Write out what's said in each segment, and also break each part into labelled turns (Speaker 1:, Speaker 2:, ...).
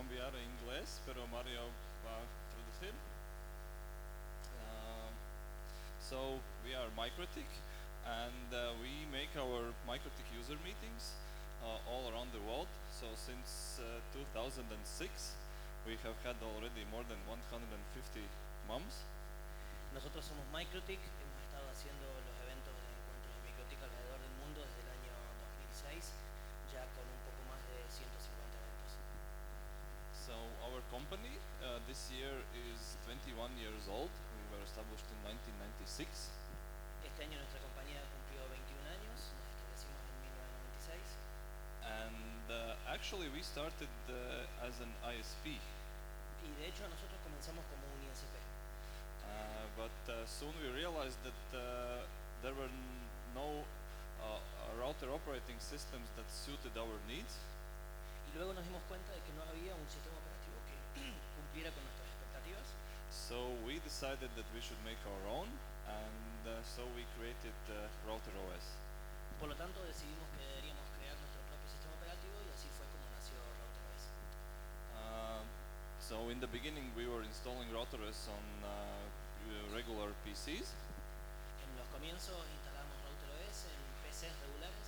Speaker 1: cambiar a inglés, pero Mario va a traducir. So we are Mikrotik, and we make our Mikrotik user meetings all around the world. So since 2006, we have had already more than 150 moms.
Speaker 2: Nosotros somos Mikrotik, hemos estado haciendo los eventos de encuentros de Mikrotik alrededor del mundo desde el año 2006, ya con un poco más de 150 eventos.
Speaker 1: So our company this year is 21 years old. We were established in 1996.
Speaker 2: Este año nuestra compañía cumplió 21 años, nos establecimos en 1996.
Speaker 1: And actually we started as an ISP.
Speaker 2: Y de hecho nosotros comenzamos como un ISP.
Speaker 1: But soon we realized that there were no router operating systems that suited our needs.
Speaker 2: Y luego nos dimos cuenta de que no había un sistema operativo que cumpliera con nuestras expectativas.
Speaker 1: So we decided that we should make our own, and so we created Router OS.
Speaker 2: Por lo tanto decidimos que deberíamos crear nuestro propio sistema operativo y así fue como nació Router OS.
Speaker 1: So in the beginning we were installing Router OS on regular PCs.
Speaker 2: En los comienzos instalamos Router OS en PCs regulares.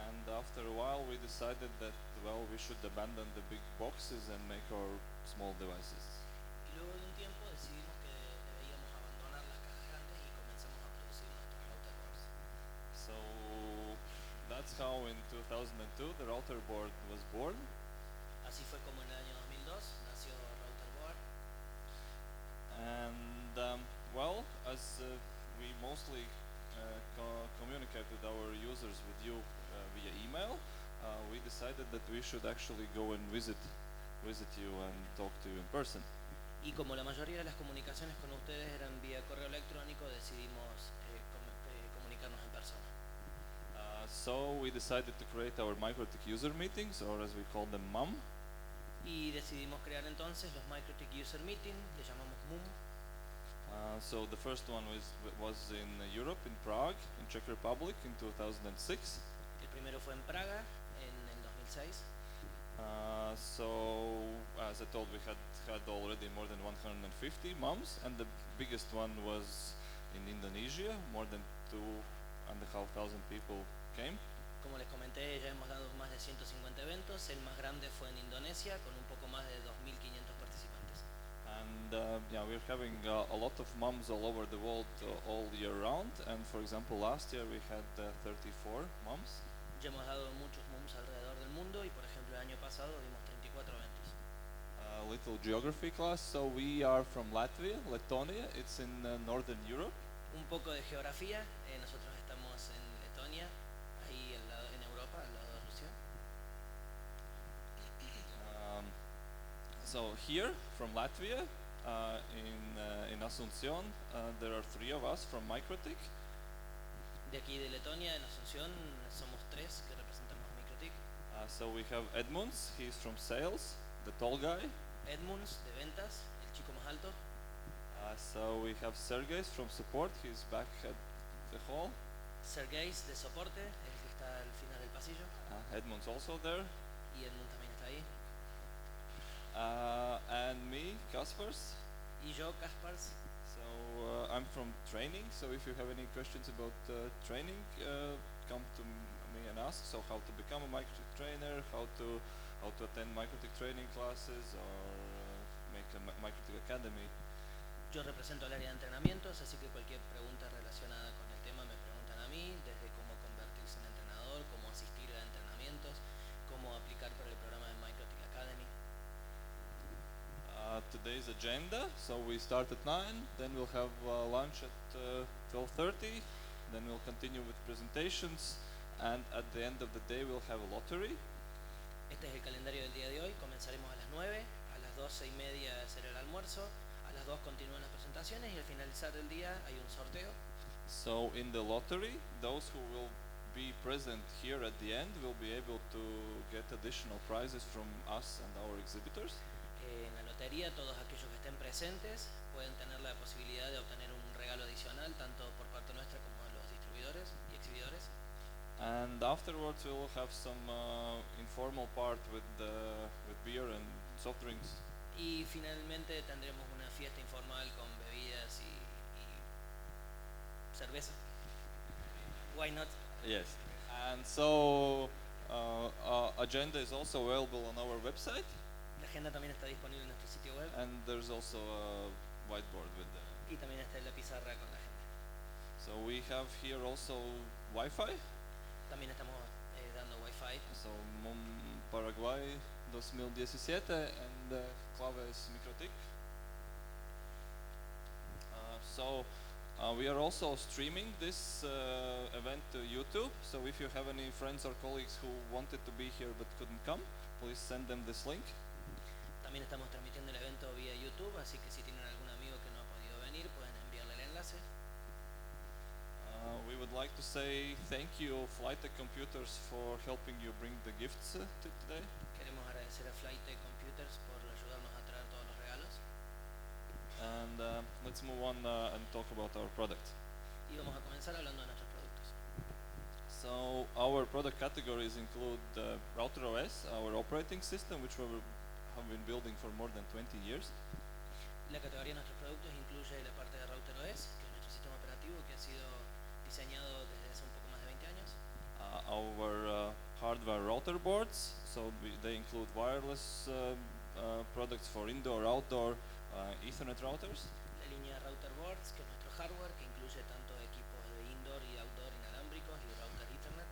Speaker 1: And after a while we decided that, well, we should abandon the big boxes and make our small devices.
Speaker 2: Y luego de un tiempo decidimos que debíamos abandonar las cajas grandes y comenzamos a producir nuestros router boards.
Speaker 1: So that's how in 2002 the router board was born.
Speaker 2: Así fue como en el año 2002 nació Router Board.
Speaker 1: And well, as we mostly communicate with our users with you via email, we decided that we should actually go and visit you and talk to you in person.
Speaker 2: Y como la mayoría de las comunicaciones con ustedes eran vía correo electrónico, decidimos comunicarnos en persona.
Speaker 1: So we decided to create our Mikrotik user meetings, or as we call them, MUM.
Speaker 2: Y decidimos crear entonces los Mikrotik User Meeting, le llamamos MUM.
Speaker 1: So the first one was in Europe, in Prague, in Czech Republic, in 2006.
Speaker 2: El primero fue en Praga en el 2006.
Speaker 1: So as I told, we had already more than 150 moms, and the biggest one was in Indonesia. More than 2,500 people came.
Speaker 2: Como les comenté, ya hemos dado más de 150 eventos. El más grande fue en Indonesia con un poco más de 2.500 participantes.
Speaker 1: And yeah, we're having a lot of moms all over the world all year round. And for example, last year we had 34 moms.
Speaker 2: Ya hemos dado muchos MUMs alrededor del mundo y por ejemplo el año pasado dimos 34 eventos.
Speaker 1: A little geography class. So we are from Latvia, Letonia. It's in Northern Europe.
Speaker 2: Un poco de geografía. Nosotros estamos en Letonia, ahí en Europa, al lado de Rusia.
Speaker 1: So here from Latvia, in Asunción, there are 3 of us from Mikrotik.
Speaker 2: De aquí de Letonia, en Asunción, somos 3 que representamos a Mikrotik.
Speaker 1: So we have Edmunds, he's from sales, the tall guy.
Speaker 2: Edmunds, de ventas, el chico más alto.
Speaker 1: So we have Sergejs from support, he's back at the hall.
Speaker 2: Sergejs, de soporte, el que está al final del pasillo.
Speaker 1: Edmunds also there.
Speaker 2: Y Edmund también está ahí.
Speaker 1: And me, Kaspars.
Speaker 2: Y yo, Kaspars.
Speaker 1: So I'm from training, so if you have any questions about training, come to me and ask. So how to become a Mikrotik trainer, how to attend Mikrotik training classes, or make a Mikrotik academy.
Speaker 2: Yo represento el área de entrenamientos, así que cualquier pregunta relacionada con el tema me preguntan a mí, desde cómo convertirse en entrenador, cómo asistir a entrenamientos, cómo aplicar para el programa de Mikrotik Academy.
Speaker 1: Today's agenda, so we start at 9, then we'll have lunch at 12:30, then we'll continue with presentations, and at the end of the day we'll have a lottery.
Speaker 2: Este es el calendario del día de hoy. Comenzaremos a las 9, a las 12:30 será el almuerzo, a las 2 continúan las presentaciones y al finalizar el día hay un sorteo.
Speaker 1: So in the lottery, those who will be present here at the end will be able to get additional prizes from us and our exhibitors.
Speaker 2: En la lotería, todos aquellos que estén presentes pueden tener la posibilidad de obtener un regalo adicional, tanto por parte nuestra como de los distribuidores y exhibidores.
Speaker 1: And afterwards we'll have some informal part with beer and soft drinks.
Speaker 2: Y finalmente tendremos una fiesta informal con bebidas y cerveza. Why not?
Speaker 1: Yes. And so agenda is also available on our website,
Speaker 2: La agenda también está disponible en nuestro sitio web
Speaker 1: and there's also a whiteboard with the.
Speaker 2: y también está en la pizarra con la agenda.
Speaker 1: So we have here also Wi-Fi.
Speaker 2: También estamos dando Wi-Fi.
Speaker 1: So Paraguay 2017 and clave is Mikrotik. So we are also streaming this event to YouTube. So if you have any friends or colleagues who wanted to be here but couldn't come, please send them this link.
Speaker 2: También estamos transmitiendo el evento vía YouTube, así que si tienen algún amigo que no ha podido venir, pueden enviarle el enlace.
Speaker 1: We would like to say thank you, Flytech Computers, for helping you bring the gifts today.
Speaker 2: Queremos agradecer a Flytech Computers por ayudarnos a traer todos los regalos.
Speaker 1: And let's move on and talk about our product.
Speaker 2: Y vamos a comenzar hablando de nuestros productos.
Speaker 1: So our product categories include Router OS, our operating system, which we have been building for more than 20 years.
Speaker 2: La categoría de nuestros productos incluye la parte de Router OS, que es nuestro sistema operativo que ha sido diseñado desde hace un poco más de 20 años.
Speaker 1: Our hardware router boards, so they include wireless products for indoor, outdoor, Ethernet routers.
Speaker 2: La línea de Router Boards, que es nuestro hardware, que incluye tanto equipos de indoor y outdoor inalámbricos y router Ethernet.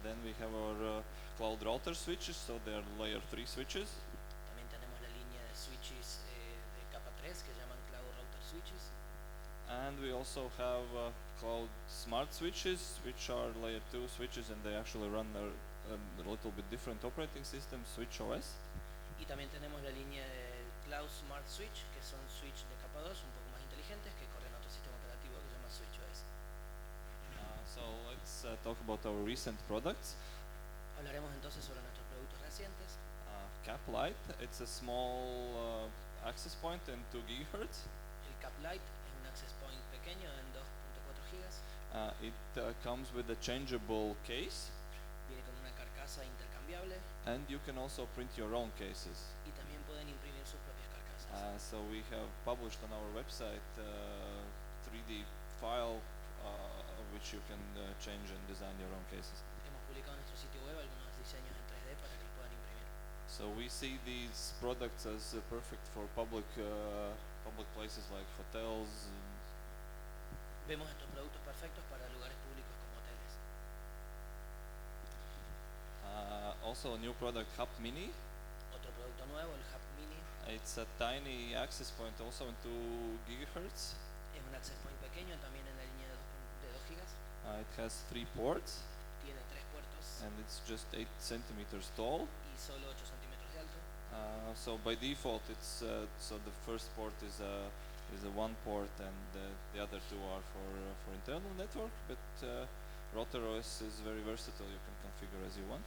Speaker 1: Then we have our cloud router switches, so they are layer 3 switches.
Speaker 2: También tenemos la línea de switches de capa 3 que llaman Cloud Router Switches.
Speaker 1: And we also have cloud smart switches, which are layer 2 switches, and they actually run a little bit different operating system, Switch OS.
Speaker 2: Y también tenemos la línea de Cloud Smart Switch, que son switch de capa 2, un poco más inteligentes, que corren otro sistema operativo que se llama Switch OS.
Speaker 1: So let's talk about our recent products.
Speaker 2: Hablaremos entonces sobre nuestros productos recientes.
Speaker 1: Caplight, it's a small access point in 2 gigahertz.
Speaker 2: El Cap Lite es un access point pequeño en 2.4 gigas.
Speaker 1: It comes with a changeable case,
Speaker 2: Viene con una carcasa intercambiable
Speaker 1: and you can also print your own cases.
Speaker 2: y también pueden imprimir sus propias carcasas.
Speaker 1: So we have published on our website 3D file which you can change and design your own cases.
Speaker 2: Hemos publicado en nuestro sitio web algunos diseños en 3D para que los puedan imprimir.
Speaker 1: So we see these products as perfect for public places like hotels.
Speaker 2: Vemos estos productos perfectos para lugares públicos como hoteles.
Speaker 1: Also a new product, Hub Mini.
Speaker 2: Otro producto nuevo, el Hub Mini,
Speaker 1: It's a tiny access point also in 2 gigahertz.
Speaker 2: es un access point pequeño también en la línea de 2 gigas.
Speaker 1: It has 3 ports
Speaker 2: Tiene 3 puertos
Speaker 1: and it's just 8 centimeters tall.
Speaker 2: y solo 8 centímetros de alto.
Speaker 1: So by default, it's so the first port is a one port and the other 2 are for internal network. But Router OS is very versatile. You can configure as you want.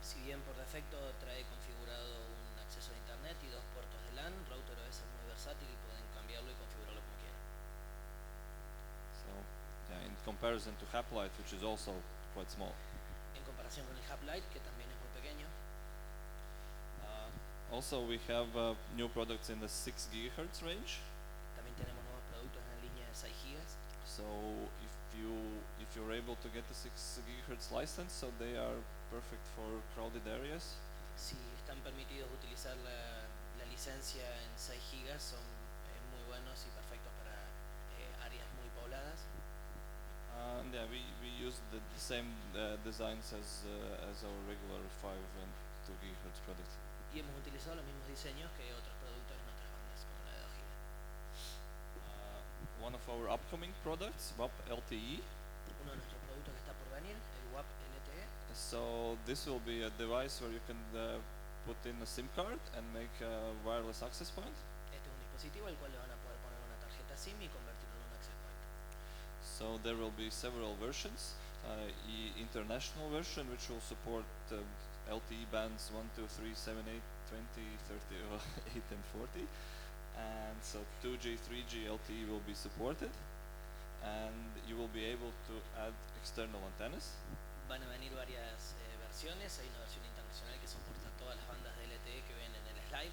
Speaker 2: Si bien por defecto trae configurado un acceso a internet y 2 puertos de LAN, Router OS es muy versátil y pueden cambiarlo y configurarlo como quieran.
Speaker 1: So yeah, in comparison to Haplite, which is also quite small.
Speaker 2: En comparación con el Hub Lite, que también es muy pequeño.
Speaker 1: Also, we have new products in the 6 gigahertz range.
Speaker 2: También tenemos nuevos productos en la línea de 6 gigas.
Speaker 1: So if you're able to get the 6 gigahertz license, so they are perfect for crowded areas.
Speaker 2: Si están permitidos utilizar la licencia en 6 gigas, son muy buenos y perfectos para áreas muy pobladas.
Speaker 1: And yeah, we use the same designs as our regular 5 and 2 gigahertz products.
Speaker 2: Y hemos utilizado los mismos diseños que otros productos en otras bandas, como la de 2 gigas.
Speaker 1: One of our upcoming products, WAP LTE.
Speaker 2: Uno de nuestros productos que está por venir, el WAP LTE.
Speaker 1: So this will be a device where you can put in a SIM card and make a wireless access point.
Speaker 2: Este es un dispositivo al cual le van a poder poner una tarjeta SIM y convertirlo en un access point.
Speaker 1: So there will be several versions. International version, which will support LTE bands 1, 2, 3, 7, 8, 20, 30, 8 and 40. And so 2G, 3G LTE will be supported. And you will be able to add external antennas.
Speaker 2: Van a venir varias versiones. Hay una versión internacional que soporta todas las bandas de LTE que ven en el slide.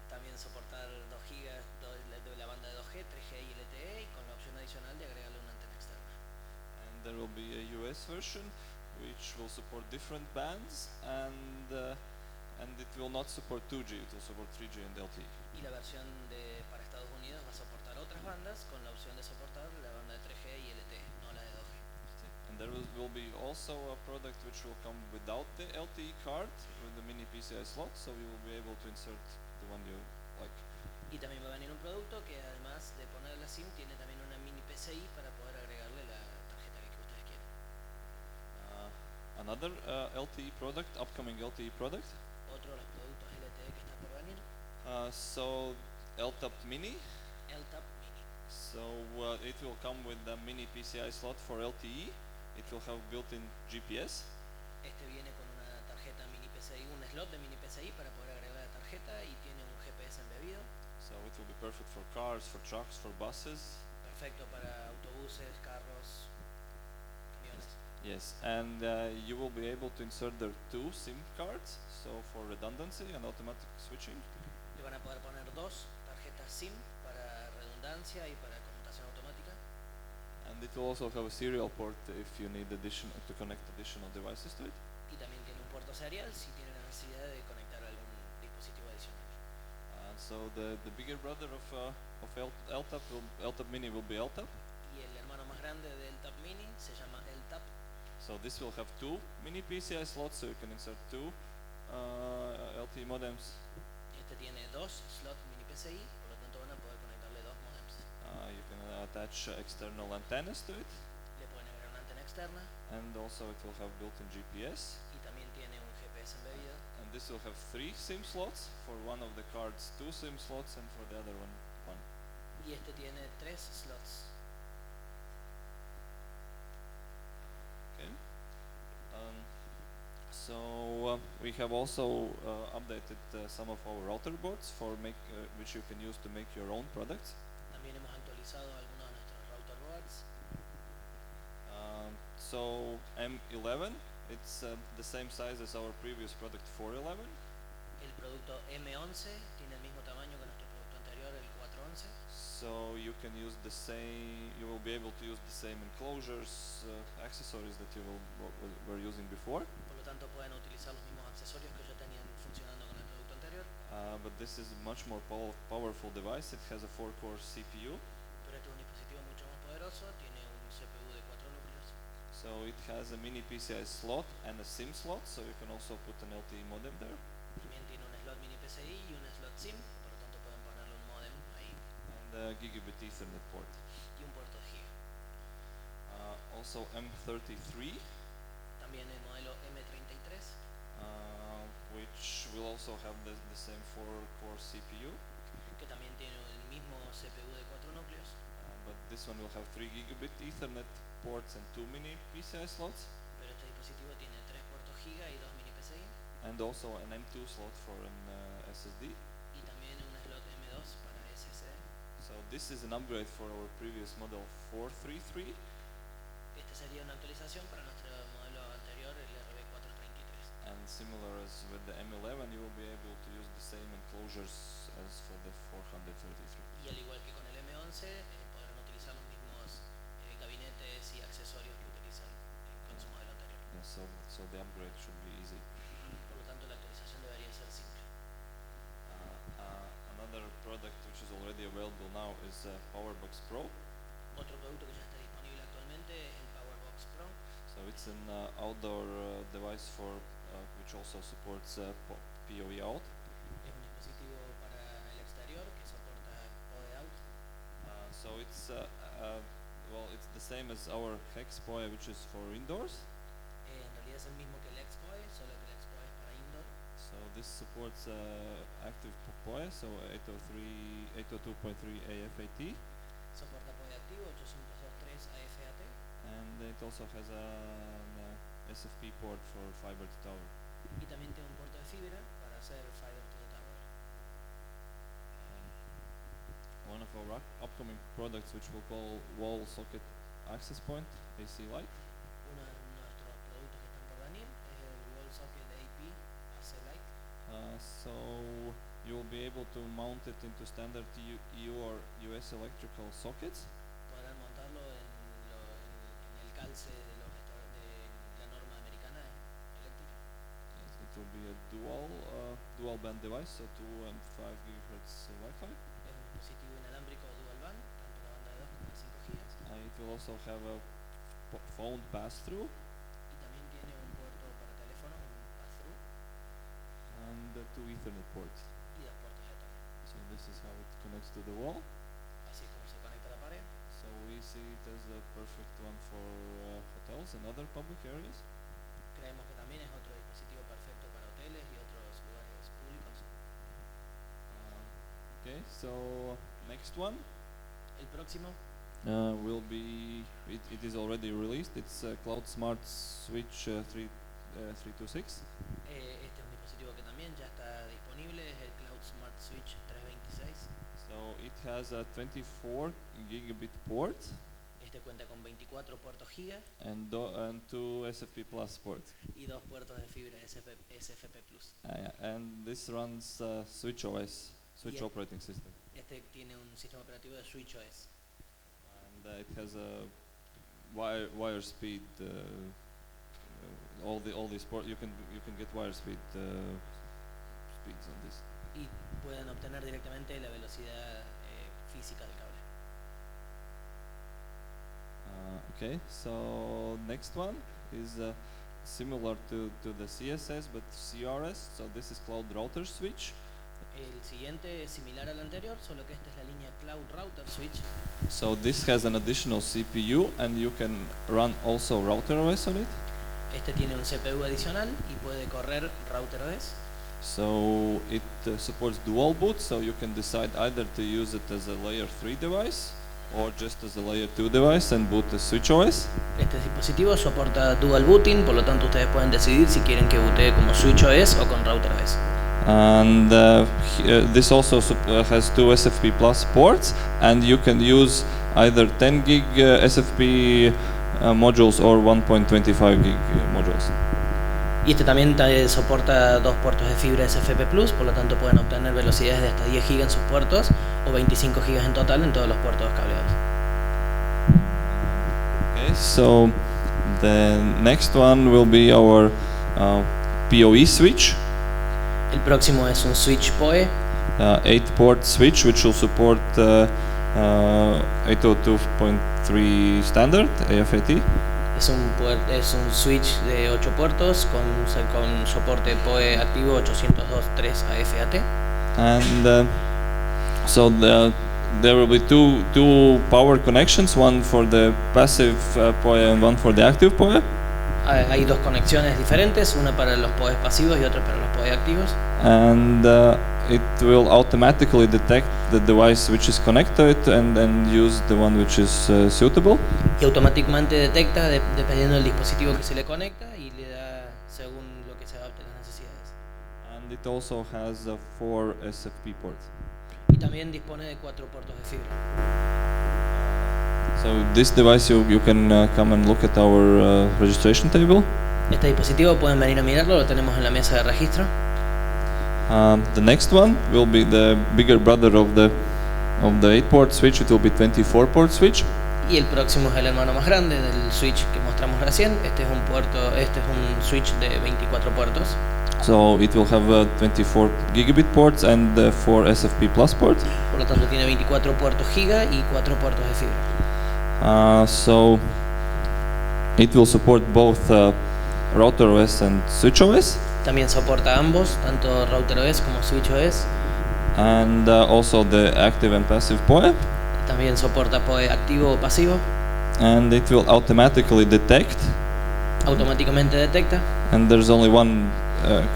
Speaker 2: También soportar 2 GB de la banda de 2G, 3G y LTE, y con la opción adicional de agregarle una antena externa.
Speaker 1: And there will be a US version which will support different bands, and it will not support 2G, it will support 3G and LTE.
Speaker 2: Y la versión para Estados Unidos va a soportar otras bandas con la opción de soportar la banda de 3G y LTE, no la de 2G.
Speaker 1: And there will be also a product which will come without the LTE card with the mini PCI slot, so you will be able to insert the one you like.
Speaker 2: Y también va a venir un producto que además de poner la SIM tiene también una mini PCI para poder agregarle la tarjeta que ustedes quieran.
Speaker 1: Another LTE product, upcoming LTE product.
Speaker 2: Otro de los productos LTE que está por venir.
Speaker 1: So LTAP Mini.
Speaker 2: LTAP Mini.
Speaker 1: So it will come with a mini PCI slot for LTE. It will have built-in GPS.
Speaker 2: Este viene con una tarjeta mini PCI, un slot de mini PCI para poder agregar la tarjeta, y tiene un GPS embebido.
Speaker 1: So it will be perfect for cars, for trucks, for buses.
Speaker 2: Perfecto para autobuses, carros, camiones.
Speaker 1: Yes, and you will be able to insert there 2 SIM cards, so for redundancy and automatic switching.
Speaker 2: Le van a poder poner 2 tarjetas SIM para redundancia y para conmutación automática.
Speaker 1: And it will also have a serial port if you need to connect additional devices to it.
Speaker 2: Y también tiene un puerto serial si tiene la necesidad de conectar algún dispositivo adicional.
Speaker 1: So the bigger brother of LTAP Mini will be LTAP.
Speaker 2: Y el hermano más grande del LTAP Mini se llama LTAP.
Speaker 1: So this will have 2 mini PCI slots, so you can insert 2 LTE modems.
Speaker 2: Este tiene 2 slots mini PCI, por lo tanto van a poder conectarle 2 modems.
Speaker 1: You can attach external antennas to it.
Speaker 2: Le pueden agregar una antena externa.
Speaker 1: And also it will have built-in GPS.
Speaker 2: Y también tiene un GPS embebido.
Speaker 1: And this will have 3 SIM slots. For one of the cards 2 SIM slots, and for the other one 1.
Speaker 2: Y este tiene 3 slots.
Speaker 1: Okay. So we have also updated some of our router boards which you can use to make your own products.
Speaker 2: También hemos actualizado algunos de nuestros router boards.
Speaker 1: So M11, it's the same size as our previous product 411.
Speaker 2: El producto M11 tiene el mismo tamaño que nuestro producto anterior, el 411.
Speaker 1: So you will be able to use the same enclosures, accessories that you were using before.
Speaker 2: Por lo tanto pueden utilizar los mismos accesorios que ya tenían funcionando con el producto anterior.
Speaker 1: But this is a much more powerful device. It has a 4-core CPU.
Speaker 2: Pero este es un dispositivo mucho más poderoso, tiene un CPU de 4 núcleos.
Speaker 1: So it has a mini PCI slot and a SIM slot, so you can also put an LTE modem there.
Speaker 2: También tiene un slot mini PCI y un slot SIM, por lo tanto pueden ponerle un modem ahí.
Speaker 1: And a gigabit Ethernet port.
Speaker 2: Y un puerto de giga.
Speaker 1: Also M33.
Speaker 2: También el modelo M33.
Speaker 1: Which will also have the same 4-core CPU.
Speaker 2: Que también tiene el mismo CPU de 4 núcleos.
Speaker 1: But this one will have 3 gigabit Ethernet ports and 2 mini PCI slots.
Speaker 2: Pero este dispositivo tiene 3 puertos giga y 2 mini PCI.
Speaker 1: And also an M2 slot for an SSD.
Speaker 2: Y también un slot M2 para SSD.
Speaker 1: So this is an upgrade for our previous model 433.
Speaker 2: Esta sería una actualización para nuestro modelo anterior, el RB433.
Speaker 1: And similar as with the M11, you will be able to use the same enclosures as for the 433.
Speaker 2: Y al igual que con el M11, podrán utilizar los mismos gabinetes y accesorios que utilizan con su modelo anterior.
Speaker 1: Yeah, so the upgrade should be easy.
Speaker 2: Por lo tanto, la actualización debería ser simple.
Speaker 1: Another product which is already available now is PowerBox Pro.
Speaker 2: Otro producto que ya está disponible actualmente es el PowerBox Pro.
Speaker 1: So it's an outdoor device which also supports PoE out.
Speaker 2: Es un dispositivo para el exterior que soporta PoE out.
Speaker 1: So it's it's the same as our Hex PoE, which is for indoors.
Speaker 2: En realidad es el mismo que el XPoE, solo que el XPoE es para indoor.
Speaker 1: So this supports active PoE, so 802.3 AFAT.
Speaker 2: Soporta PoE activo 802.3 AFAT.
Speaker 1: And it also has an SFP port for fiber to tower.
Speaker 2: Y también tiene un puerto de fibra para hacer fiber to the tower.
Speaker 1: One of our upcoming products, which we'll call Wall Socket Access Point, AC Lite.
Speaker 2: Uno de nuestros productos que
Speaker 1: to mount it into standard EU or US electrical sockets.
Speaker 2: Podrán montarlo en el calce de la norma americana eléctrica.
Speaker 1: Yes, it will be a dual band device, so 2 and 5 gigahertz Wi-Fi.
Speaker 2: Es un dispositivo inalámbrico dual band, tanto la banda de 2 como de 5 gigas.
Speaker 1: It will also have a phone pass-through
Speaker 2: Y también tiene un puerto para teléfono, un pass-through,
Speaker 1: and 2 Ethernet ports.
Speaker 2: y 2 puertos Ethernet.
Speaker 1: So this is how it connects to the wall.
Speaker 2: Así es como se conecta a la pared.
Speaker 1: So we see it as a perfect one for hotels and other public areas.
Speaker 2: Creemos que también es otro dispositivo perfecto para hoteles y otros lugares públicos.
Speaker 1: Okay, so next one
Speaker 2: El próximo
Speaker 1: will be, it is already released, it's Cloud Smart Switch 326.
Speaker 2: Este es un dispositivo que también ya está disponible, es el Cloud Smart Switch 326.
Speaker 1: So it has a 24 gigabit port
Speaker 2: Este cuenta con 24 puertos giga
Speaker 1: and 2 SFP Plus ports.
Speaker 2: y 2 puertos de fibra SFP+.
Speaker 1: And this runs Switch OS, Switch
Speaker 2: Yeah.
Speaker 1: operating system.
Speaker 2: Este tiene un sistema operativo de Switch OS.
Speaker 1: And it has a wire speed. All these port you can get wire speed speeds on this.
Speaker 2: Y pueden obtener directamente la velocidad física del cable.
Speaker 1: Okay, so next one is similar to the CSS but CRS. So this is Cloud Router Switch.
Speaker 2: El siguiente es similar al anterior, solo que esta es la línea Cloud Router Switch.
Speaker 1: So this has an additional CPU and you can run also Router OS on it.
Speaker 2: Este tiene un CPU adicional y puede correr Router OS.
Speaker 1: So it supports dual boot, so you can decide either to use it as a layer 3 device or just as a layer 2 device and boot the Switch OS.
Speaker 2: Este dispositivo soporta dual booting, por lo tanto ustedes pueden decidir si quieren que bootee como Switch OS o con Router OS.
Speaker 1: And this also has 2 SFP Plus ports, and you can use either 10 gig SFP modules or 1.25 gig modules.
Speaker 2: Y este también soporta 2 puertos de fibra SFP+, por lo tanto pueden obtener velocidades de hasta 10 GB en sus puertos o 25 GB en total en todos los puertos cableados.
Speaker 1: Okay, so the next one will be our PoE switch.
Speaker 2: El próximo es un switch PoE,
Speaker 1: 8-port switch which will support 802.3 standard AFAT.
Speaker 2: es un switch de 8 puertos con soporte PoE activo 802.3 AFAT.
Speaker 1: And so there will be two power connections, one for the passive PoE and one for the active PoE.
Speaker 2: Hay 2 conexiones diferentes, una para los PoE pasivos y otra para los PoE activos.
Speaker 1: And it will automatically detect the device which is connected and use the one which is suitable.
Speaker 2: Y automáticamente detecta dependiendo del dispositivo que se le conecta y le da según lo que se adapte a las necesidades.
Speaker 1: And it also has 4 SFP ports.
Speaker 2: Y también dispone de 4 puertos de fibra.
Speaker 1: So this device you can come and look at our registration table.
Speaker 2: Este dispositivo pueden venir a mirarlo, lo tenemos en la mesa de registro.
Speaker 1: The next one will be the bigger brother of the 8-port switch. It will be 24-port switch.
Speaker 2: Y el próximo es el hermano más grande del switch que mostramos recién. Este es un switch de 24 puertos.
Speaker 1: So it will have 24 gigabit ports and 4 SFP Plus ports.
Speaker 2: Por lo tanto tiene 24 puertos giga y 4 puertos de fibra.
Speaker 1: So it will support both Router OS and Switch OS.
Speaker 2: También soporta ambos, tanto Router OS como Switch OS.
Speaker 1: And also the active and passive PoE.
Speaker 2: También soporta PoE activo o pasivo.
Speaker 1: And it will automatically detect.
Speaker 2: Automáticamente detecta.
Speaker 1: And there's only one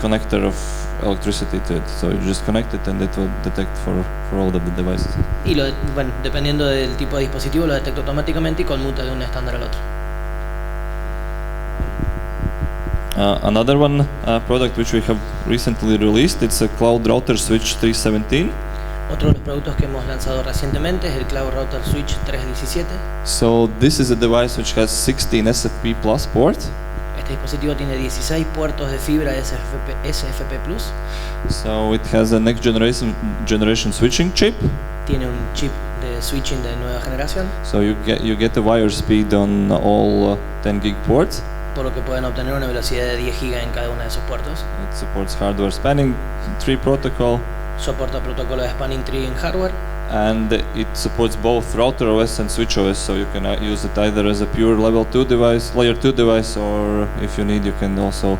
Speaker 1: connector of electricity to it, so you just connect it and it will detect for all of the devices.
Speaker 2: Y dependiendo del tipo de dispositivo lo detecta automáticamente y conmuta de un estándar al otro.
Speaker 1: Another one product which we have recently released, it's a Cloud Router Switch 317.
Speaker 2: Otro de los productos que hemos lanzado recientemente es el Cloud Router Switch 317.
Speaker 1: So this is a device which has 16 SFP Plus ports.
Speaker 2: Este Este dispositivo tiene 16 puertos de fibra SFP+,
Speaker 1: So it has a next generation switching chip.
Speaker 2: tiene un chip de switching de nueva generación,
Speaker 1: So you get the wire speed on all 10 gig ports.
Speaker 2: por lo que pueden obtener una velocidad de 10 GB en cada uno de esos puertos.
Speaker 1: It supports hardware spanning tree protocol,
Speaker 2: Soporta protocolo de spanning tree en hardware
Speaker 1: and it supports both router OS and switch OS. So you can use it either as a pure level 2 device, layer 2 device, or if you need, you can also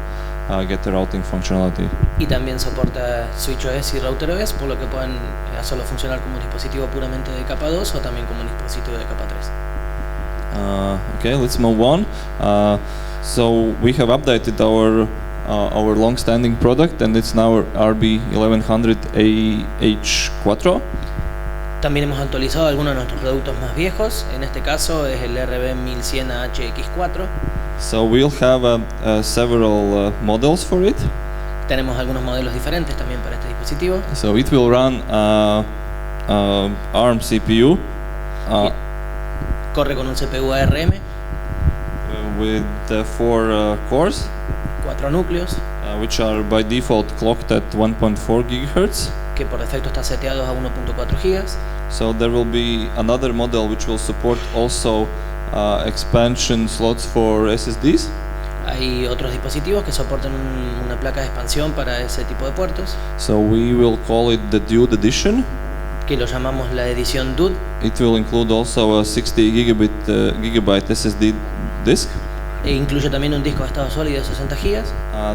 Speaker 1: get the routing functionality.
Speaker 2: y también soporta switch OS y router OS, por lo que pueden hacerlo funcionar como un dispositivo puramente de capa 2 o también como un dispositivo de capa 3.
Speaker 1: Okay, let's move on. So we have updated our long-standing product, and it's now RB1100AH4.
Speaker 2: También hemos actualizado algunos de nuestros productos más viejos, en este caso es el RB1100HX4.
Speaker 1: So we'll have several models for it.
Speaker 2: Tenemos algunos modelos diferentes también para este dispositivo.
Speaker 1: So it will run ARM CPU
Speaker 2: Corre con un CPU ARM,
Speaker 1: with 4 cores,
Speaker 2: 4 núcleos,
Speaker 1: which are by default clocked at 1.4 gigahertz.
Speaker 2: que por defecto está seteado a 1.4 GB.
Speaker 1: So there will be another model which will support also expansion slots for SSDs.
Speaker 2: Hay otros dispositivos que soportan una placa de expansión para ese tipo de puertos,
Speaker 1: So we will call it the Dude Edition.
Speaker 2: que lo llamamos la edición DUD.
Speaker 1: It will include also a 60 gigabyte SSD disk.
Speaker 2: E incluye también un disco de estado sólido de 60 GB.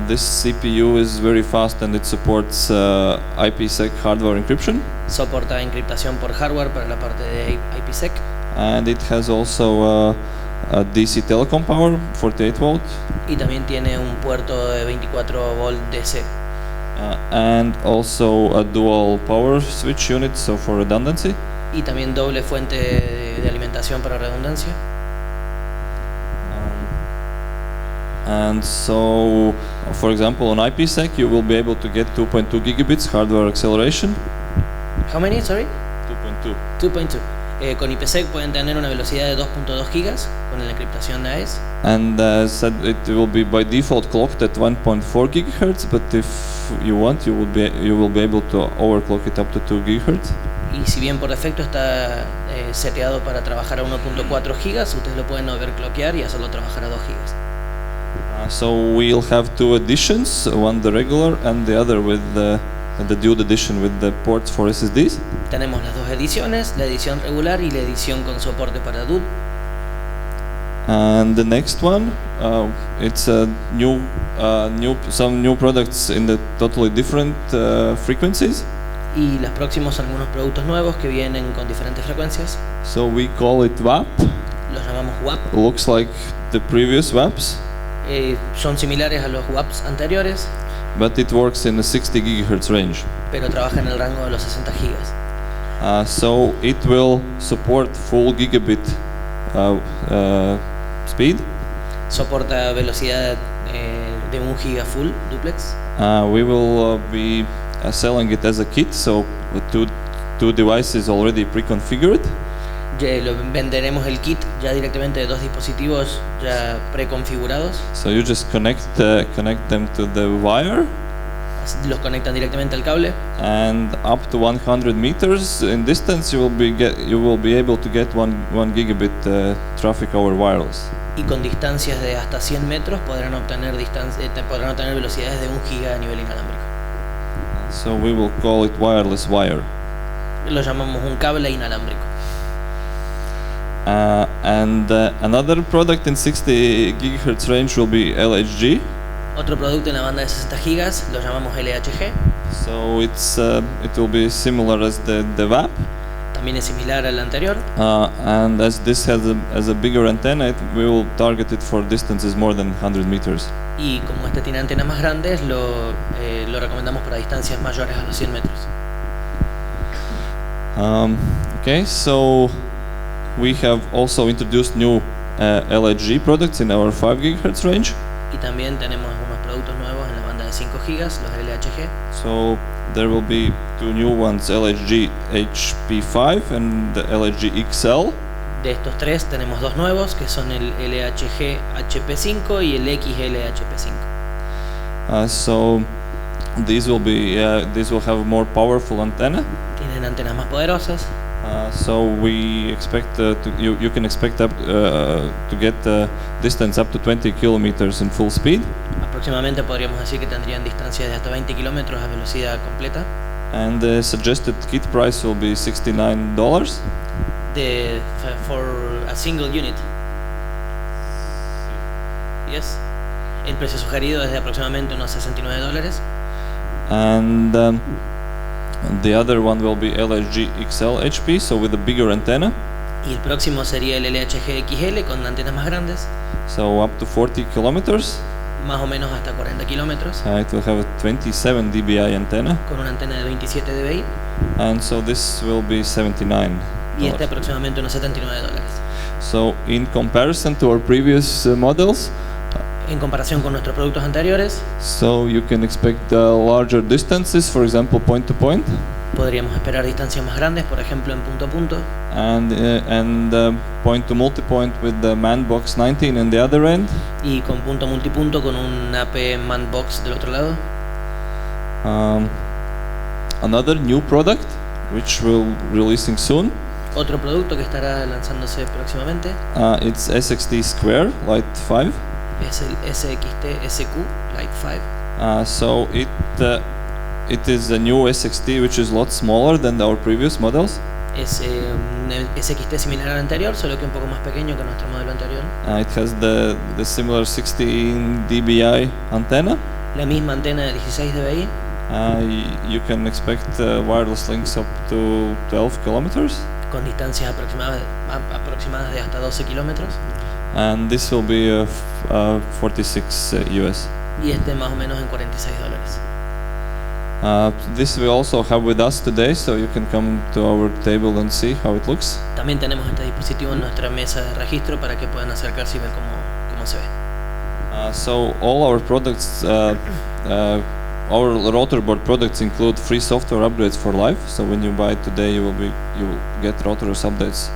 Speaker 1: This CPU is very fast and it supports IPsec hardware encryption.
Speaker 2: Soporta encriptación por hardware para la parte de IPsec.
Speaker 1: And it has also a DC telecom power, 48 volt.
Speaker 2: Y también tiene un puerto de 24 volt DC.
Speaker 1: And also a dual power switch unit, so for redundancy.
Speaker 2: Y también doble fuente de alimentación para redundancia.
Speaker 1: And so, for example, on IPsec, you will be able to get 2.2 gigabits hardware acceleration.
Speaker 2: How many, sorry?
Speaker 1: 2.2.
Speaker 2: 2.2. Con IPsec pueden tener una velocidad de 2.2 GB con la encriptación AES.
Speaker 1: And as said, it will be by default clocked at 1.4 gigahertz. But if you want, you will be able to overclock it up to 2 gigahertz.
Speaker 2: Y si bien por defecto está seteado para trabajar a 1.4 GB, ustedes lo pueden overclockear y hacerlo trabajar a 2 GB.
Speaker 1: So we'll have 2 editions, one the regular and the other with the Dude edition with the ports for SSDs.
Speaker 2: Tenemos las dos ediciones, la edición regular y la edición con soporte para DUD.
Speaker 1: And the next one, it's a some new products in the totally different frequencies.
Speaker 2: Y los próximos son algunos productos nuevos que vienen con diferentes frecuencias.
Speaker 1: So we call it WAP.
Speaker 2: Los llamamos WAP.
Speaker 1: Looks like the previous WAPs,
Speaker 2: Son similares a los WAPs anteriores,
Speaker 1: but it works in the 60 gigahertz range.
Speaker 2: pero trabaja en el rango de los 60 GB.
Speaker 1: So it will support full gigabit speed.
Speaker 2: Soporta velocidad de 1 GB full duplex.
Speaker 1: We will be selling it as a kit, so with two devices already pre-configured.
Speaker 2: Venderemos el kit ya directamente de 2 dispositivos ya preconfigurados.
Speaker 1: So you just connect them to the wire,
Speaker 2: Los conectan directamente al cable,
Speaker 1: and up to 100 meters in distance, you will be able to get 1 gigabit traffic over wireless.
Speaker 2: y con distancias de hasta 100 metros podrán obtener velocidades de 1 GB a nivel inalámbrico.
Speaker 1: So we will call it wireless wire.
Speaker 2: Lo llamamos un cable inalámbrico.
Speaker 1: And another product in 60 gigahertz range will be LHG.
Speaker 2: Otro producto en la banda de 60 GB lo llamamos LHG.
Speaker 1: So it will be similar as the WAP.
Speaker 2: También es similar al anterior.
Speaker 1: And as this has a bigger antenna, we will target it for distances more than 100 meters.
Speaker 2: Y como este tiene antenas más grandes, lo recomendamos para distancias mayores a los 100 metros.
Speaker 1: Okay, so we have also introduced new LHG products in our 5 gigahertz range.
Speaker 2: Y también tenemos unos productos nuevos en la banda de 5 GB, los LHG.
Speaker 1: So there will be 2 new ones, LHG HP5 and the LHG XL.
Speaker 2: De estos tres tenemos dos nuevos, que son el LHG HP5 y el XLHP5.
Speaker 1: So these will have more powerful antenna.
Speaker 2: Tienen antenas más poderosas.
Speaker 1: So we expect you can expect up to get distance up to 20 kilometers in full speed.
Speaker 2: Aproximadamente podríamos decir que tendrían distancias de hasta 20 kilómetros a velocidad completa.
Speaker 1: And the suggested kit price will be $69.
Speaker 2: For a single unit. Yes. El precio sugerido es de aproximadamente unos $69.
Speaker 1: And the other one will be LHG XL HP, so with a bigger antenna.
Speaker 2: Y el próximo sería el LHG XL con antenas más grandes,
Speaker 1: So up to 40 kilometers.
Speaker 2: más o menos hasta 40 kilómetros,
Speaker 1: It will have a 27 dBi antenna.
Speaker 2: con una antena de 27 dBi.
Speaker 1: And so this will be $79.
Speaker 2: Y este aproximadamente unos $79.
Speaker 1: So in comparison to our previous models,
Speaker 2: En comparación con nuestros productos anteriores,
Speaker 1: so you can expect larger distances, for example, point to point,
Speaker 2: podríamos esperar distancias más grandes, por ejemplo en punto a punto,
Speaker 1: and point to multipoint with the man box 19 in the other end.
Speaker 2: y con punto multipunto con un AP man box del otro lado.
Speaker 1: Another new product which we'll releasing soon.
Speaker 2: Otro producto que estará lanzándose próximamente
Speaker 1: It's SXT Square Lite 5.
Speaker 2: es el SXT SQ Lite 5.
Speaker 1: So it is a new SXT which is a lot smaller than our previous models.
Speaker 2: Es un SXT similar al anterior, solo que un poco más pequeño que nuestro modelo anterior.
Speaker 1: It has the similar 16 dBi antenna.
Speaker 2: La misma antena de 16 dBi.
Speaker 1: You can expect wireless links up to 12 kilometers.
Speaker 2: Con distancias aproximadas de hasta 12 kilómetros.
Speaker 1: And this will be 46 US.
Speaker 2: Y este más o menos en $46.
Speaker 1: This we also have with us today, so you can come to our table and see how it looks.
Speaker 2: También tenemos este dispositivo en nuestra mesa de registro para que puedan acercarse y ver cómo se ve.
Speaker 1: So all our products, our router board products include free software upgrades for life. So when you buy it today, you will get routers updates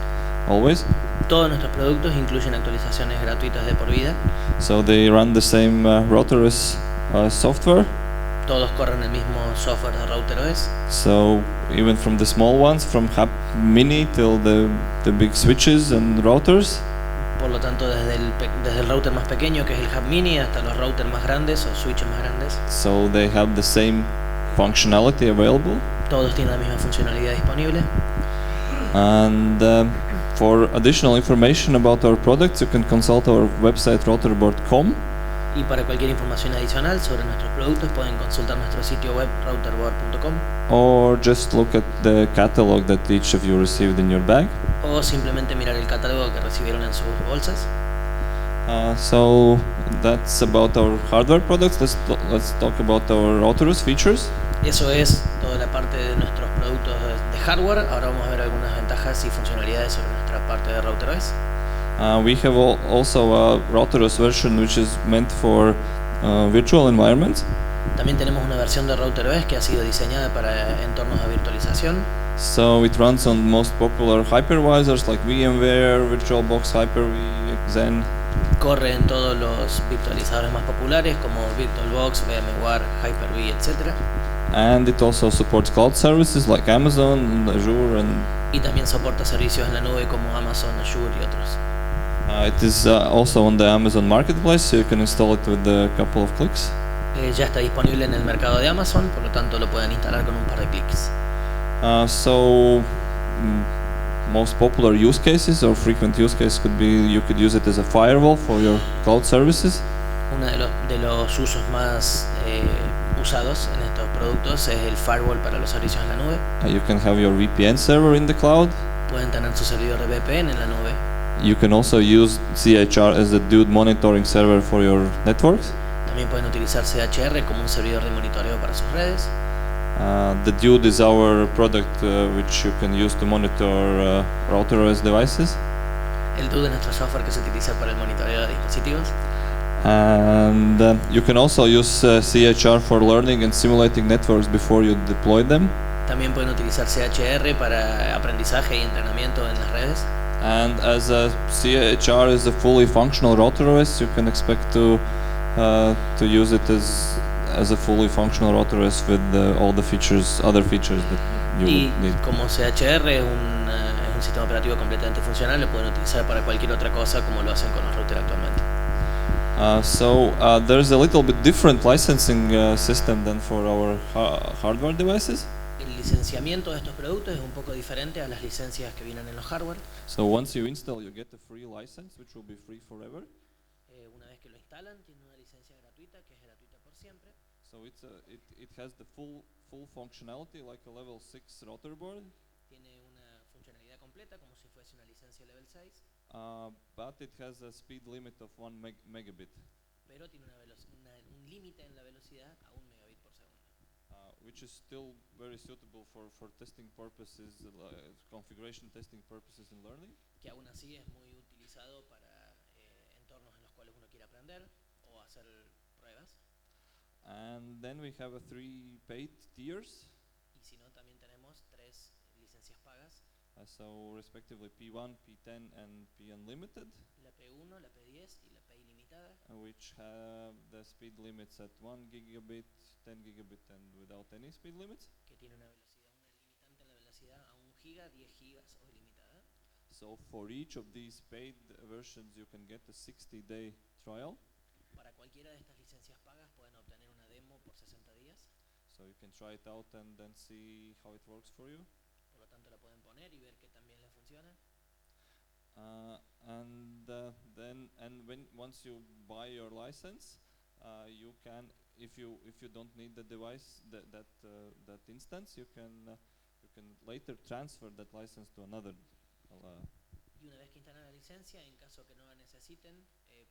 Speaker 1: always.
Speaker 2: Todos nuestros productos incluyen actualizaciones gratuitas de por vida.
Speaker 1: So they run the same router OS software.
Speaker 2: Todos corren el mismo software de router OS.
Speaker 1: So even from the small ones, from Hub Mini till the big switches and routers.
Speaker 2: Por lo tanto, desde el router más pequeño, que es el Hub Mini, hasta los routers más grandes o switches más grandes.
Speaker 1: So they have the same functionality available.
Speaker 2: Todos tienen la misma funcionalidad disponible.
Speaker 1: And for additional information about our products, you can consult our website routerboard.com.
Speaker 2: Y para cualquier información adicional sobre nuestros productos pueden consultar nuestro sitio web routerboard.com
Speaker 1: or just look at the catalog that each of you received in your bag.
Speaker 2: o simplemente mirar el catálogo que recibieron en sus bolsas.
Speaker 1: So that's about our hardware products. Let's talk about our router's features.
Speaker 2: Eso es toda la parte de nuestros productos de hardware. Ahora vamos a ver algunas ventajas y funcionalidades sobre nuestra parte de router OS.
Speaker 1: We have also a router's version which is meant for virtual environments.
Speaker 2: También tenemos una versión de router OS que ha sido diseñada para entornos de virtualización.
Speaker 1: So it runs on most popular hypervisors like VMware, VirtualBox, Hyper-V, Xen.
Speaker 2: Corre en todos los virtualizadores más populares como VirtualBox, VMware, Hyper-V, etc.
Speaker 1: And it also supports cloud services like Amazon, Azure, and
Speaker 2: Y también soporta servicios en la nube como Amazon, Azure y otros.
Speaker 1: it is also on the Amazon Marketplace, so you can install it with a couple of clicks.
Speaker 2: Ya está disponible en el mercado de Amazon, por lo tanto lo pueden instalar con un par de clics.
Speaker 1: Most popular use cases or frequent use case could be you could use it as a firewall for your cloud services.
Speaker 2: Uno de los usos más usados en estos productos es el firewall para los servicios en la nube.
Speaker 1: You can have your VPN server in the cloud.
Speaker 2: Pueden tener su servidor de VPN en la nube.
Speaker 1: You can also use CHR as the dude monitoring server for your networks.
Speaker 2: También pueden utilizar CHR como un servidor de monitoreo para sus redes.
Speaker 1: The Dude is our product which you can use to monitor router OS devices.
Speaker 2: El Dude es nuestro software que se utiliza para el monitoreo de dispositivos.
Speaker 1: And you can also use CHR for learning and simulating networks before you deploy them.
Speaker 2: También pueden utilizar CHR para aprendizaje y entrenamiento en las redes.
Speaker 1: And as a CHR is a fully functional router OS, you can expect to use it as a fully functional router OS with all the features, other features that you would need.
Speaker 2: Como CHR es un sistema operativo completamente funcional, lo pueden utilizar para cualquier otra cosa como lo hacen con los routers actualmente.
Speaker 1: There's a little bit different licensing system than for our hardware devices.
Speaker 2: El licenciamiento de estos productos es un poco diferente a las licencias que vienen en los hardware.
Speaker 1: So once you install, you get a free license, which will be free forever.
Speaker 2: Una vez que lo instalan, tienen una licencia gratuita que es gratuita por siempre.
Speaker 1: So it has the full functionality like a level 6 router board.
Speaker 2: Tiene una funcionalidad completa como si fuese una licencia level 6.
Speaker 1: But it has a speed limit of 1 megabit.
Speaker 2: Pero tiene un límite en la velocidad a 1 megabit por segundo.
Speaker 1: Which is still very suitable for testing purposes, configuration testing purposes in learning.
Speaker 2: Que aún así es muy utilizado para entornos en los cuales uno quiere aprender o hacer pruebas.
Speaker 1: And then we have 3 paid tiers.
Speaker 2: Y si no, también tenemos 3 licencias pagas.
Speaker 1: So respectively P1, P10 and P Unlimited.
Speaker 2: La P1, la P10 y la P ilimitada.
Speaker 1: Which have the speed limits at 1 gigabit, 10 gigabit and without any speed limits.
Speaker 2: Que tiene una limitante en la velocidad a 1 giga, 10 gigas o ilimitada.
Speaker 1: So for each of these paid versions you can get a 60-day trial.
Speaker 2: Para cualquiera de estas licencias pagas pueden obtener una demo por 60 días.
Speaker 1: So you can try it out and then see how it works for you.
Speaker 2: Por lo tanto la pueden poner y ver que también les funciona.
Speaker 1: Once you buy your license, you can, if you don't need the device that instance, you can later transfer that license to another.
Speaker 2: Y una vez que instalan la licencia, en caso que no la necesiten,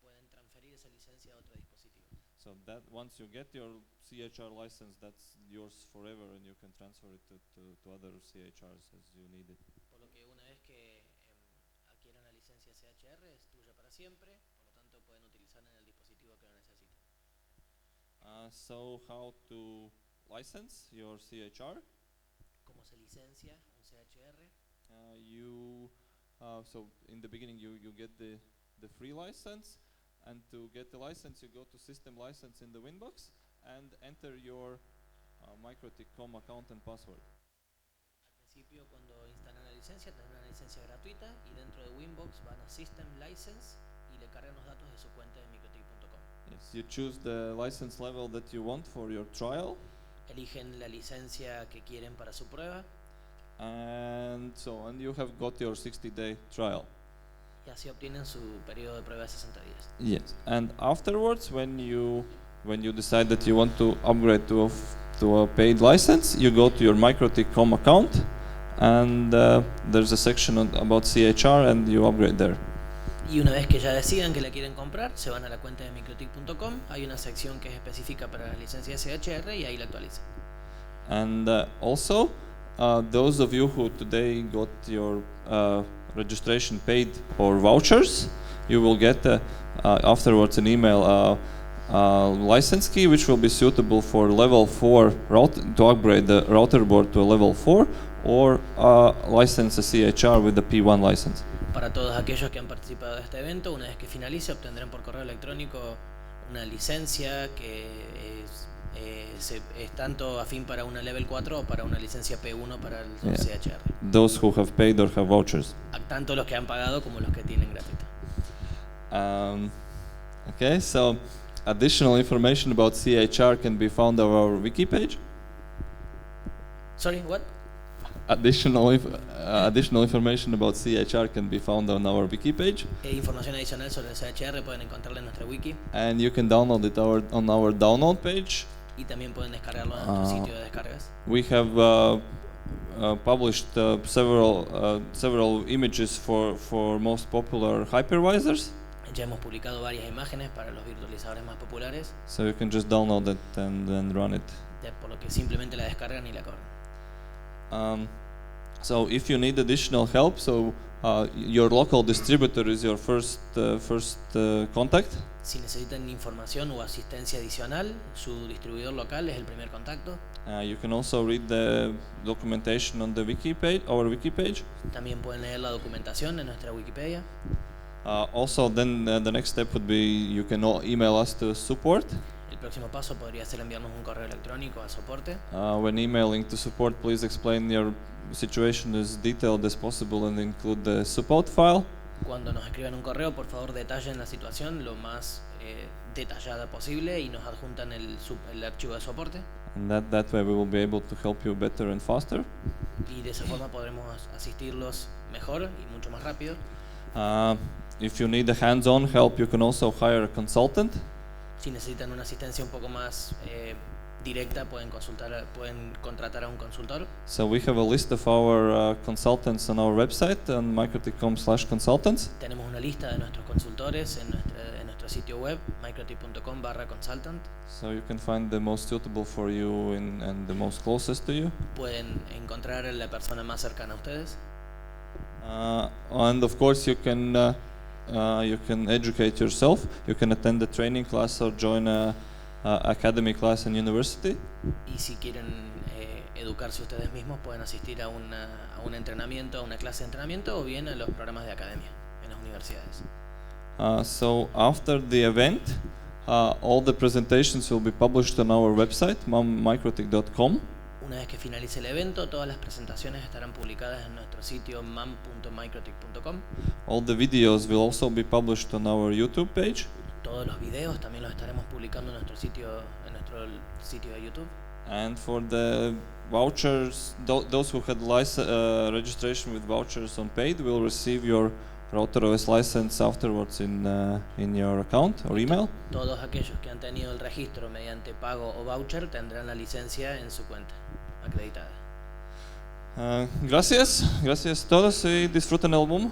Speaker 2: pueden transferir esa licencia a otro dispositivo.
Speaker 1: So that once you get your CHR license, that's yours forever, and you can transfer it to other CHRs as you need it.
Speaker 2: Por lo que una vez que adquieran la licencia CHR es tuya para siempre, por lo tanto pueden utilizarla en el dispositivo que lo necesiten.
Speaker 1: So how to license your CHR?
Speaker 2: ¿Cómo se licencia un CHR?
Speaker 1: So in the beginning you get the free license, and to get the license you go to System License in the Winbox and enter your Mikrotik.com account and password.
Speaker 2: Al principio cuando instalan la licencia tendrán una licencia gratuita y dentro de Winbox van a System License y le cargan los datos de su cuenta de Mikrotik.com.
Speaker 1: Yes, you choose the license level that you want for your trial.
Speaker 2: Eligen la licencia que quieren para su prueba.
Speaker 1: And you have got your 60-day trial.
Speaker 2: Y así obtienen su periodo de prueba de 60 días.
Speaker 1: Yes, and afterwards, when you decide that you want to upgrade to a paid license, you go to your Mikrotik.com account, and there's a section about CHR, and you upgrade there.
Speaker 2: Y una vez que ya decidan que la quieren comprar, se van a la cuenta de Mikrotik.com. Hay una sección que es específica para la licencia CHR y ahí la actualizan.
Speaker 1: And also, those of you who today got your registration paid or vouchers, you will get afterwards an email license key which will be suitable for level 4 to upgrade the router board to a level 4 or license a CHR with the P1 license.
Speaker 2: Para todos aquellos que han participado de este evento, una vez que finalice obtendrán por correo electrónico una licencia que es tanto afín para una level 4 o para una licencia P1 para el CHR.
Speaker 1: Those who have paid or have vouchers.
Speaker 2: Tanto los que han pagado como los que tienen gratuita.
Speaker 1: Okay, so additional information about CHR can be found on our wiki page.
Speaker 2: Sorry, what?
Speaker 1: Additional information about CHR can be found on our wiki page.
Speaker 2: Información adicional sobre el CHR pueden encontrarla en nuestra wiki.
Speaker 1: And you can download it on our download page.
Speaker 2: Y también pueden descargarlo en nuestro sitio de descargas.
Speaker 1: We have published several images for most popular hypervisors.
Speaker 2: Ya hemos publicado varias imágenes para los virtualizadores más populares.
Speaker 1: So you can just download it and then run it.
Speaker 2: Por lo que simplemente la descargan y la corren.
Speaker 1: So if you need additional help, your local distributor is your first contact.
Speaker 2: Si necesitan información o asistencia adicional, su distribuidor local es el primer contacto.
Speaker 1: You can also read the documentation on the our wiki page.
Speaker 2: También pueden leer la documentación en nuestra Wikipedia.
Speaker 1: Also, then the next step would be you can email us to support.
Speaker 2: El próximo paso podría ser enviarnos un correo electrónico a soporte.
Speaker 1: When emailing to support, please explain your situation as detailed as possible and include the support file.
Speaker 2: Cuando nos escriban un correo, por favor detallen la situación lo más detallada posible y nos adjuntan el archivo de soporte.
Speaker 1: And that way we will be able to help you better and faster.
Speaker 2: Y de esa forma podremos asistirlos mejor y mucho más rápido.
Speaker 1: If you need a hands-on help, you can also hire a consultant.
Speaker 2: Si necesitan una asistencia un poco más directa, pueden contratar a un consultor.
Speaker 1: So we have a list of our consultants on our website on mikrotik.com/consultants.
Speaker 2: Tenemos una lista de nuestros consultores en nuestro sitio web mikrotik.com/consultant.
Speaker 1: So you can find the most suitable for you and the most closest to you.
Speaker 2: Pueden encontrar a la persona más cercana a ustedes.
Speaker 1: And of course you can educate yourself. You can attend a training class or join a academy class in university.
Speaker 2: Y si quieren educarse ustedes mismos, pueden asistir a un entrenamiento, a una clase de entrenamiento o bien a los programas de academia en las universidades.
Speaker 1: So after the event, all the presentations will be published on our website, mikrotik.com.
Speaker 2: Una vez que finalice el evento, todas las presentaciones estarán publicadas en nuestro sitio mam.mikrotik.com.
Speaker 1: All the videos will also be published on our YouTube page.
Speaker 2: Todos los videos también los estaremos publicando en nuestro sitio de YouTube.
Speaker 1: And for the vouchers, those who had registration with vouchers on paid will receive your RouterOS license afterwards in your account or email.
Speaker 2: Todos aquellos que han tenido el registro mediante pago o voucher tendrán la licencia en su cuenta acreditada.
Speaker 1: Gracias a todos y disfruten el boom.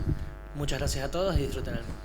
Speaker 2: Muchas gracias a todos y disfruten el boom.